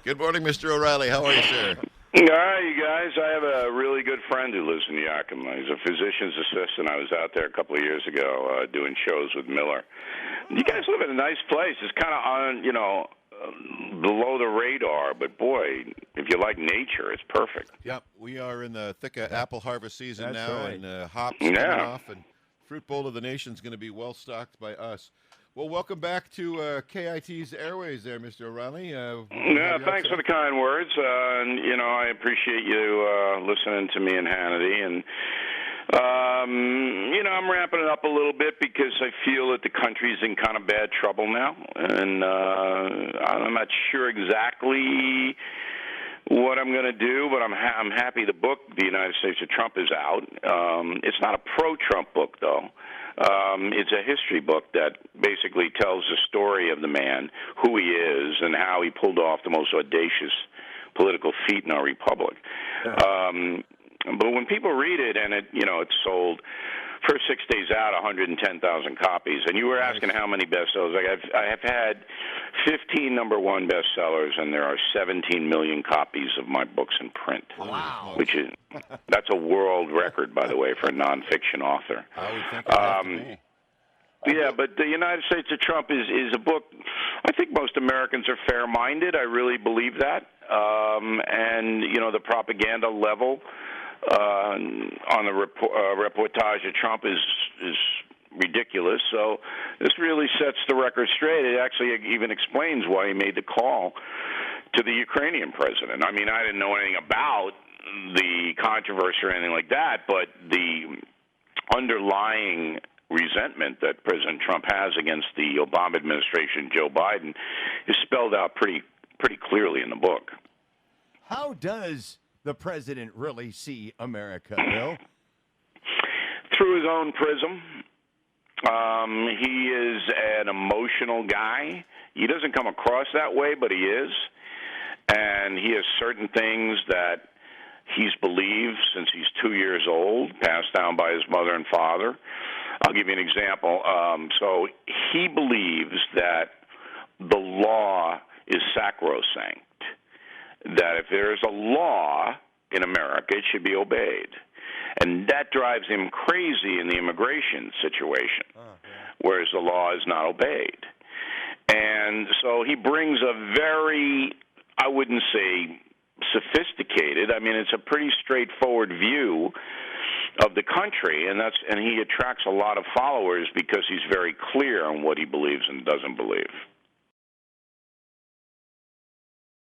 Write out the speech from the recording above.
Good morning, Mr. O'Reilly. How are you, sir? All right, you guys. I have a really good friend who lives in Yakima. He's a physician's assistant. I was out there a couple of years ago doing shows with Miller. You guys live in a nice place. It's kind of on, below the radar. But, boy, if you like nature, it's perfect. Yep, we are in the thick of apple harvest season That's now, right. and hops coming off, and Fruit Bowl of the Nation is going to be well-stocked by us. Well, welcome back to KIT's Airways there, Mr. O'Reilly. Thanks for the kind words. I appreciate you listening to me and Hannity. And, I'm ramping it up a little bit because I feel that the country's in kind of bad trouble now. And I'm not sure exactly what I'm going to do, but I'm happy the book, The United States of Trump, is out. It's not a pro-Trump book, though. It's a history book that basically tells the story of the man, who he is, and how he pulled off the most audacious political feat in our republic. But when people read it, and it's sold first 6 days out, 110,000 copies. And you were asking how many bestsellers. I have had 15 number one bestsellers, and there are 17 million copies of my books in print. Wow. That's a world record, by the way, for a nonfiction author. I would think it has to be. Yeah, but The United States of Trump is a book. I think most Americans are fair-minded. I really believe that. The propaganda level on the reportage of Trump is ridiculous. So this really sets the record straight. It actually even explains why he made the call to the Ukrainian president. I mean, I didn't know anything about the controversy or anything like that, but the underlying resentment that President Trump has against the Obama administration, Joe Biden, is spelled out pretty clearly in the book. How does the president really see America, Bill? Through his own prism. He is an emotional guy. He doesn't come across that way, but he is. And he has certain things that he's believed since he's 2 years old, passed down by his mother and father. I'll give you an example. So he believes that the law is sacrosanct, that if there's a law in America, it should be obeyed. And that drives him crazy in the immigration situation, whereas the law is not obeyed. And so he brings a very, I wouldn't say sophisticated, I mean, it's a pretty straightforward view of the country, and he attracts a lot of followers because he's very clear on what he believes and doesn't believe.